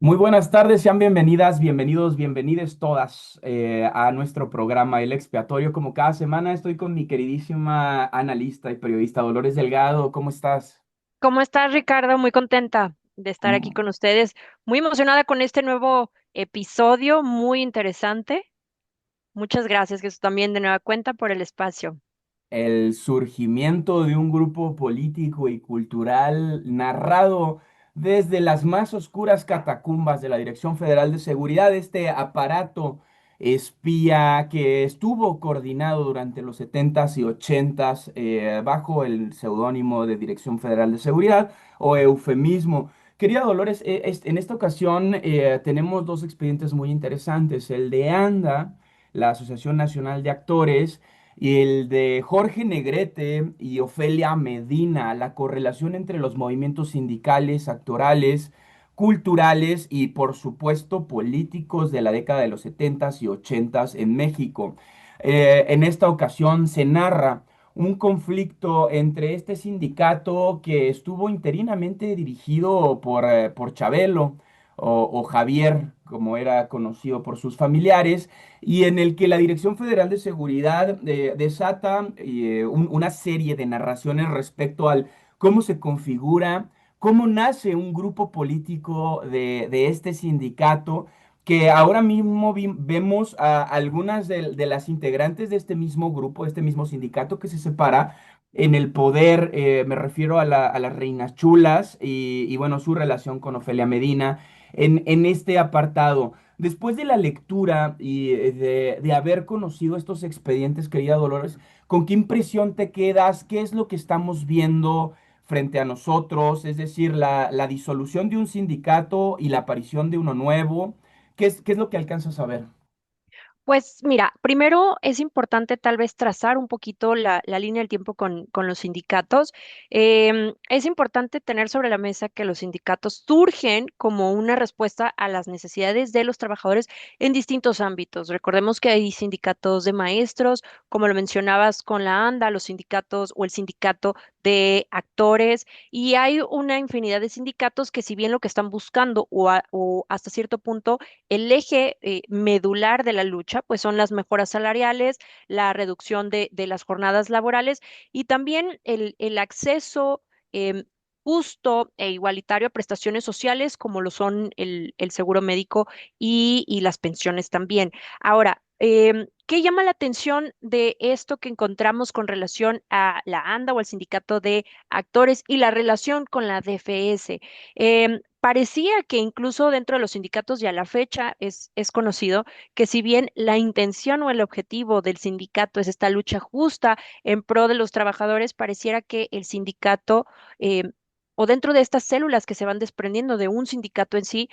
Muy buenas tardes, sean bienvenidas, bienvenidos, bienvenides todas a nuestro programa El Expiatorio. Como cada semana estoy con mi queridísima analista y periodista Dolores Delgado. ¿Cómo estás? ¿Cómo estás, Ricardo? Muy contenta de estar aquí Mm, con ustedes. Muy emocionada con este nuevo episodio, muy interesante. Muchas gracias, Jesús, también de nueva cuenta por el espacio. El surgimiento de un grupo político y cultural narrado desde las más oscuras catacumbas de la Dirección Federal de Seguridad, este aparato espía que estuvo coordinado durante los 70s y 80s bajo el seudónimo de Dirección Federal de Seguridad o eufemismo. Querida Dolores, en esta ocasión tenemos dos expedientes muy interesantes, el de ANDA, la Asociación Nacional de Actores, y el de Jorge Negrete y Ofelia Medina, la correlación entre los movimientos sindicales, actorales, culturales y por supuesto políticos de la década de los 70s y 80s en México. En esta ocasión se narra un conflicto entre este sindicato que estuvo interinamente dirigido por Chabelo o Javier, como era conocido por sus familiares, y en el que la Dirección Federal de Seguridad desata una serie de narraciones respecto al cómo se configura, cómo nace un grupo político de este sindicato, que ahora mismo vemos a algunas de las integrantes de este mismo grupo, de este mismo sindicato que se separa en el poder. Me refiero a las Reinas Chulas y bueno, su relación con Ofelia Medina en este apartado. Después de la lectura y de haber conocido estos expedientes, querida Dolores, ¿con qué impresión te quedas? ¿Qué es lo que estamos viendo frente a nosotros? Es decir, la disolución de un sindicato y la aparición de uno nuevo. ¿Qué es lo que alcanzas a ver? Pues mira, primero es importante tal vez trazar un poquito la línea del tiempo con los sindicatos. Es importante tener sobre la mesa que los sindicatos surgen como una respuesta a las necesidades de los trabajadores en distintos ámbitos. Recordemos que hay sindicatos de maestros, como lo mencionabas con la ANDA, los sindicatos o el sindicato de actores, y hay una infinidad de sindicatos que si bien lo que están buscando o hasta cierto punto el eje medular de la lucha, pues son las mejoras salariales, la reducción de las jornadas laborales y también el acceso justo e igualitario a prestaciones sociales como lo son el seguro médico y las pensiones también. Ahora, ¿qué llama la atención de esto que encontramos con relación a la ANDA o el sindicato de actores y la relación con la DFS? Parecía que incluso dentro de los sindicatos y a la fecha es conocido que si bien la intención o el objetivo del sindicato es esta lucha justa en pro de los trabajadores, pareciera que el sindicato eh, o dentro de estas células que se van desprendiendo de un sindicato en sí,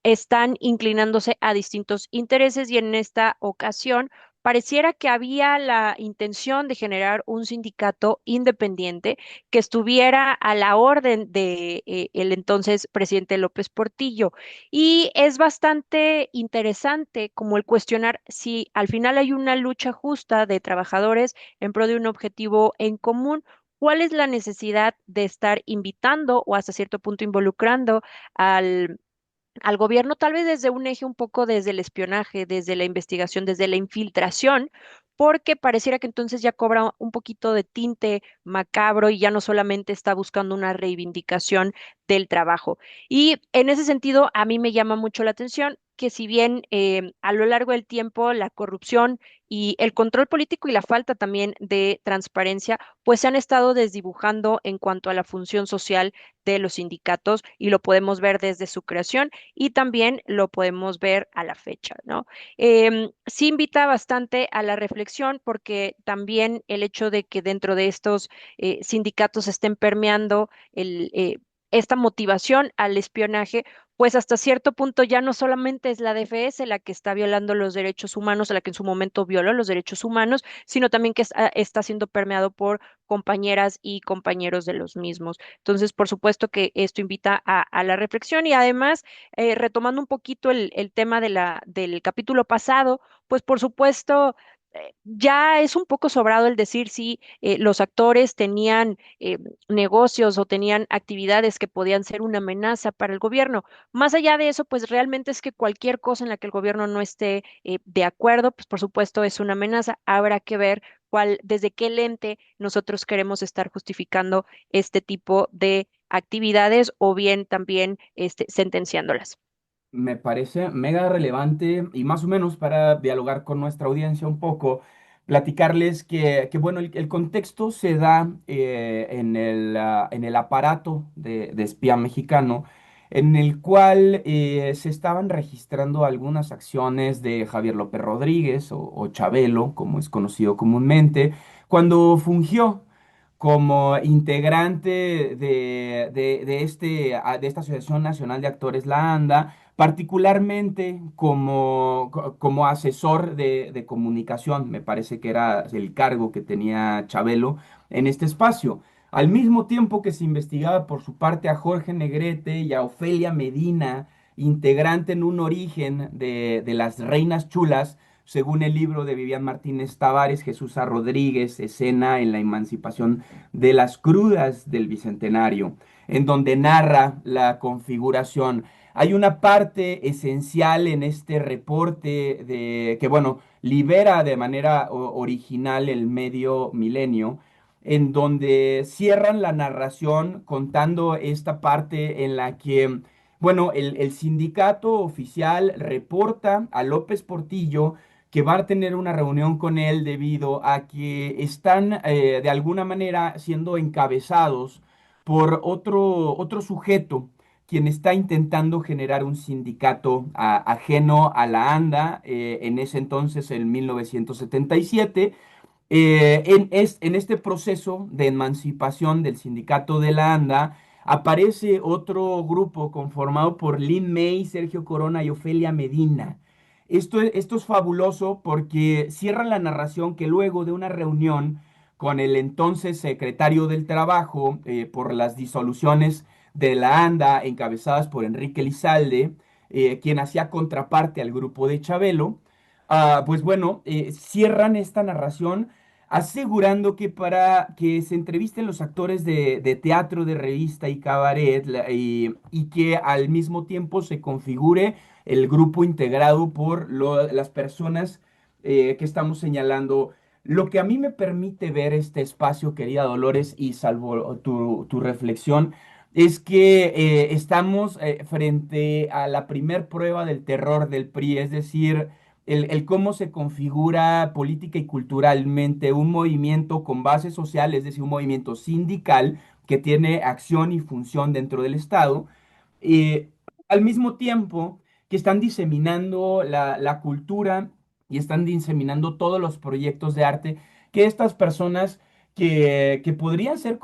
están inclinándose a distintos intereses y en esta ocasión pareciera que había la intención de generar un sindicato independiente que estuviera a la orden de el entonces presidente López Portillo. Y es bastante interesante como el cuestionar si al final hay una lucha justa de trabajadores en pro de un objetivo en común. ¿Cuál es la necesidad de estar invitando o hasta cierto punto involucrando al gobierno, tal vez desde un eje un poco desde el espionaje, desde la investigación, desde la infiltración, porque pareciera que entonces ya cobra un poquito de tinte macabro y ya no solamente está buscando una reivindicación del trabajo? Y en ese sentido, a mí me llama mucho la atención que si bien a lo largo del tiempo la corrupción y el control político y la falta también de transparencia, pues se han estado desdibujando en cuanto a la función social de los sindicatos y lo podemos ver desde su creación y también lo podemos ver a la fecha, ¿no? Sí invita bastante a la reflexión porque también el hecho de que dentro de estos sindicatos estén permeando esta motivación al espionaje, pues hasta cierto punto ya no solamente es la DFS la que está violando los derechos humanos, la que en su momento violó los derechos humanos, sino también que está siendo permeado por compañeras y compañeros de los mismos. Entonces, por supuesto que esto invita a la reflexión y además, retomando un poquito el tema del capítulo pasado, pues por supuesto, ya es un poco sobrado el decir si los actores tenían negocios o tenían actividades que podían ser una amenaza para el gobierno. Más allá de eso, pues realmente es que cualquier cosa en la que el gobierno no esté de acuerdo, pues por supuesto es una amenaza. Habrá que ver desde qué lente nosotros queremos estar justificando este tipo de actividades o bien también sentenciándolas. Me parece mega relevante y más o menos para dialogar con nuestra audiencia un poco, platicarles bueno, el contexto se da en el aparato de espía mexicano, en el cual se estaban registrando algunas acciones de Javier López Rodríguez o Chabelo, como es conocido comúnmente, cuando fungió como integrante de esta Asociación Nacional de Actores, la ANDA, particularmente como asesor de comunicación. Me parece que era el cargo que tenía Chabelo en este espacio. Al mismo tiempo que se investigaba por su parte a Jorge Negrete y a Ofelia Medina, integrante en un origen de las Reinas Chulas, según el libro de Vivian Martínez Tavares, Jesús A. Rodríguez, Escena en la Emancipación de las Crudas del Bicentenario, en donde narra la configuración. Hay una parte esencial en este reporte que, bueno, libera de manera original el medio Milenio, en donde cierran la narración contando esta parte en la que, bueno, el sindicato oficial reporta a López Portillo que va a tener una reunión con él debido a que están de alguna manera siendo encabezados por otro sujeto quien está intentando generar un sindicato ajeno a la ANDA, en ese entonces, en 1977. En este proceso de emancipación del sindicato de la ANDA, aparece otro grupo conformado por Lin May, Sergio Corona y Ofelia Medina. Esto es fabuloso porque cierra la narración que luego de una reunión con el entonces secretario del Trabajo por las disoluciones de la ANDA encabezadas por Enrique Lizalde, quien hacía contraparte al grupo de Chabelo, pues bueno, cierran esta narración asegurando que para que se entrevisten los actores de teatro, de revista y cabaret, y que al mismo tiempo se configure el grupo integrado por las personas que estamos señalando. Lo que a mí me permite ver este espacio, querida Dolores, y salvo tu reflexión, es que estamos frente a la primer prueba del terror del PRI, es decir, el cómo se configura política y culturalmente un movimiento con base social, es decir, un movimiento sindical que tiene acción y función dentro del Estado, eh, al mismo tiempo que están diseminando la cultura y están diseminando todos los proyectos de arte que estas personas que podrían ser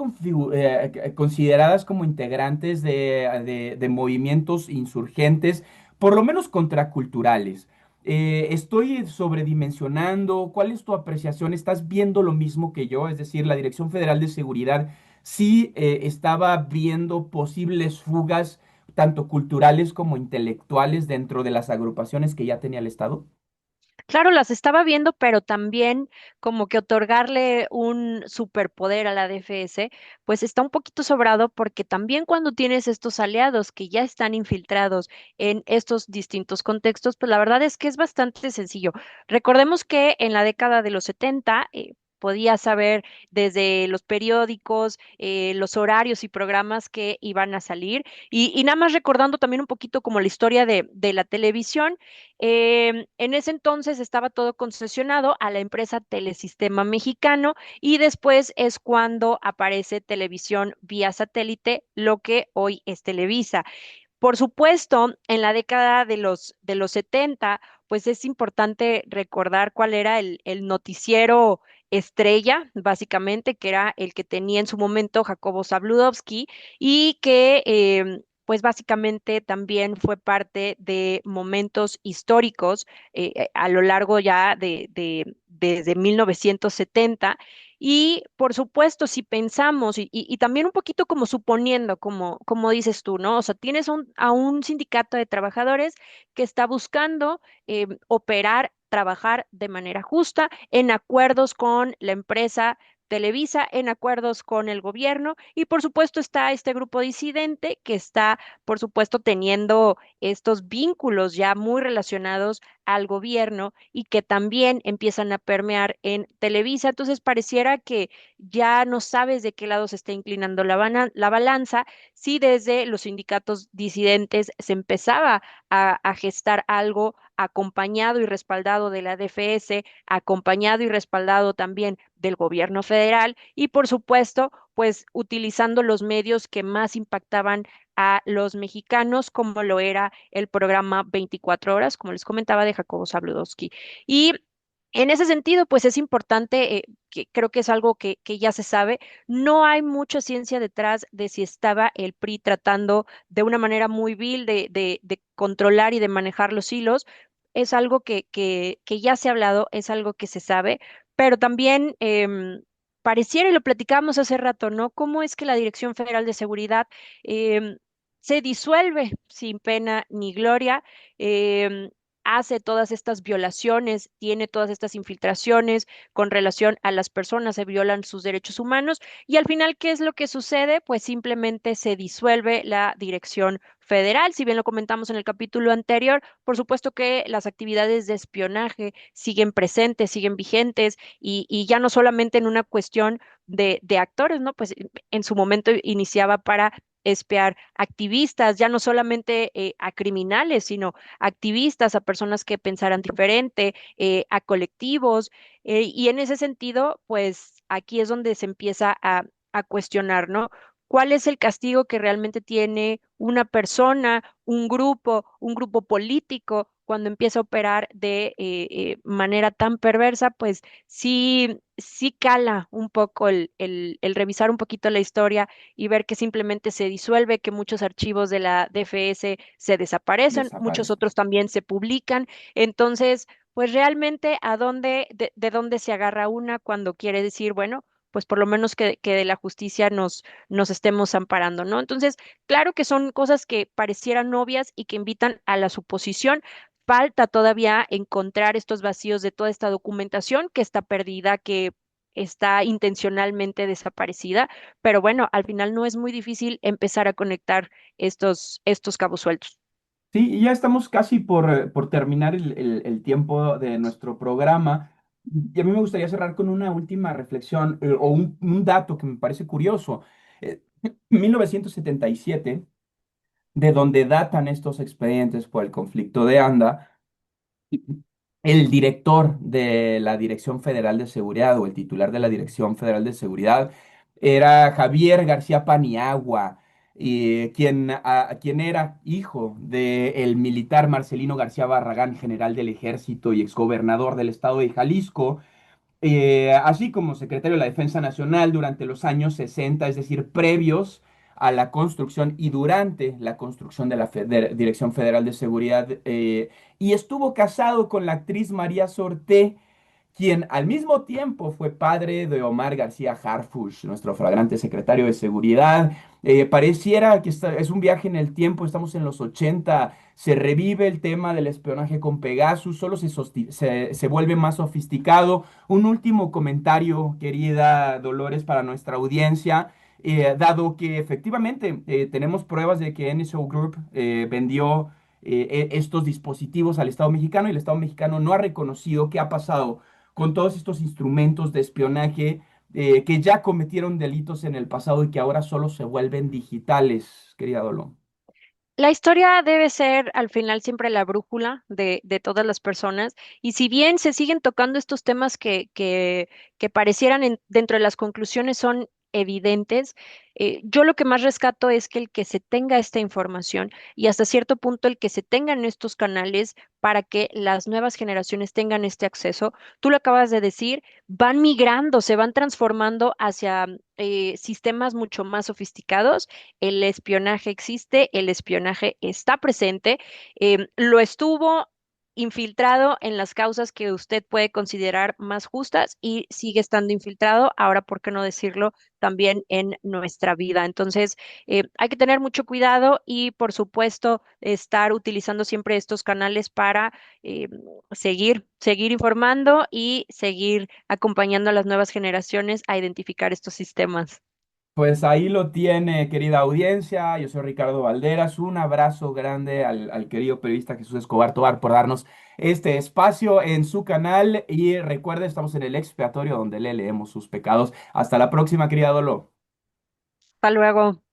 consideradas como integrantes de movimientos insurgentes, por lo menos contraculturales. Estoy sobredimensionando. ¿Cuál es tu apreciación? ¿Estás viendo lo mismo que yo? Es decir, la Dirección Federal de Seguridad sí estaba viendo posibles fugas, tanto culturales como intelectuales, dentro de las agrupaciones que ya tenía el Estado. Claro, las estaba viendo, pero también como que otorgarle un superpoder a la DFS, pues está un poquito sobrado porque también cuando tienes estos aliados que ya están infiltrados en estos distintos contextos, pues la verdad es que es bastante sencillo. Recordemos que en la década de los 70 podías saber desde los periódicos, los horarios y programas que iban a salir y nada más recordando también un poquito como la historia de la televisión. En ese entonces estaba todo concesionado a la empresa Telesistema Mexicano y después es cuando aparece televisión vía satélite, lo que hoy es Televisa. Por supuesto, en la década de los 70, pues es importante recordar cuál era el noticiero estrella, básicamente, que era el que tenía en su momento Jacobo Zabludovsky y que pues básicamente también fue parte de momentos históricos a lo largo ya desde 1970. Y por supuesto, si pensamos, y también un poquito como suponiendo, como dices tú, ¿no? O sea, tienes a un sindicato de trabajadores que está buscando operar, trabajar de manera justa, en acuerdos con la empresa Televisa, en acuerdos con el gobierno, y por supuesto está este grupo disidente que está, por supuesto, teniendo estos vínculos ya muy relacionados al gobierno y que también empiezan a permear en Televisa. Entonces pareciera que ya no sabes de qué lado se está inclinando la balanza, si desde los sindicatos disidentes se empezaba a gestar algo acompañado y respaldado de la DFS, acompañado y respaldado también del gobierno federal y por supuesto, pues utilizando los medios que más impactaban a los mexicanos, como lo era el programa 24 horas, como les comentaba, de Jacobo Zabludowski. Y en ese sentido, pues es importante, que creo que es algo que ya se sabe, no hay mucha ciencia detrás de si estaba el PRI tratando de una manera muy vil de controlar y de manejar los hilos. Es algo que ya se ha hablado, es algo que se sabe, pero también pareciera, y lo platicábamos hace rato, ¿no? ¿Cómo es que la Dirección Federal de Seguridad se disuelve sin pena ni gloria? em, Hace todas estas violaciones, tiene todas estas infiltraciones con relación a las personas, se violan sus derechos humanos y al final, ¿qué es lo que sucede? Pues simplemente se disuelve la Dirección Federal. Si bien lo comentamos en el capítulo anterior, por supuesto que las actividades de espionaje siguen presentes, siguen vigentes y ya no solamente en una cuestión de actores, ¿no? Pues en su momento iniciaba para espiar activistas, ya no solamente a criminales, sino activistas, a personas que pensaran diferente, a colectivos. Y en ese sentido, pues aquí es donde se empieza a cuestionar, ¿no? ¿Cuál es el castigo que realmente tiene una persona, un grupo político, cuando empieza a operar de manera tan perversa? Pues sí, sí cala un poco el revisar un poquito la historia y ver que simplemente se disuelve, que muchos archivos de la DFS se desaparecen, muchos Desaparece. otros también se publican. Entonces, pues realmente, de dónde se agarra una cuando quiere decir, bueno, pues por lo menos que de la justicia nos estemos amparando, ¿no? Entonces, claro que son cosas que parecieran obvias y que invitan a la suposición. Falta todavía encontrar estos vacíos de toda esta documentación que está perdida, que está intencionalmente desaparecida, pero bueno, al final no es muy difícil empezar a conectar estos cabos sueltos. Sí, y ya estamos casi por terminar el tiempo de nuestro programa. Y a mí me gustaría cerrar con una última reflexión o un dato que me parece curioso. 1977, de donde datan estos expedientes por el conflicto de ANDA, el director de la Dirección Federal de Seguridad o el titular de la Dirección Federal de Seguridad era Javier García Paniagua, quien era hijo del militar Marcelino García Barragán, general del ejército y exgobernador del estado de Jalisco, así como secretario de la Defensa Nacional durante los años 60, es decir, previos a la construcción y durante la construcción de la Dirección Federal de Seguridad, y estuvo casado con la actriz María Sorté, quien al mismo tiempo fue padre de Omar García Harfuch, nuestro flagrante secretario de Seguridad. Pareciera que es un viaje en el tiempo, estamos en los 80, se revive el tema del espionaje con Pegasus, solo se vuelve más sofisticado. Un último comentario, querida Dolores, para nuestra audiencia. Dado que efectivamente tenemos pruebas de que NSO Group vendió estos dispositivos al Estado mexicano y el Estado mexicano no ha reconocido qué ha pasado con todos estos instrumentos de espionaje que ya cometieron delitos en el pasado y que ahora solo se vuelven digitales, querida Dolo. La historia debe ser al final siempre la brújula de todas las personas y si bien se siguen tocando estos temas que parecieran dentro de las conclusiones son evidentes. Yo lo que más rescato es que el que se tenga esta información y hasta cierto punto el que se tengan estos canales para que las nuevas generaciones tengan este acceso, tú lo acabas de decir, van migrando, se van transformando hacia sistemas mucho más sofisticados. El espionaje existe, el espionaje está presente, lo estuvo infiltrado en las causas que usted puede considerar más justas y sigue estando infiltrado, ahora, ¿por qué no decirlo? También en nuestra vida. Entonces, hay que tener mucho cuidado y, por supuesto, estar utilizando siempre estos canales para eh, seguir informando y seguir acompañando a las nuevas generaciones a identificar estos sistemas. Pues ahí lo tiene, querida audiencia. Yo soy Ricardo Valderas. Un abrazo grande al querido periodista Jesús Escobar Tobar por darnos este espacio en su canal. Y recuerde, estamos en el expiatorio donde le leemos sus pecados. Hasta la próxima, querida Dolo. Hasta luego.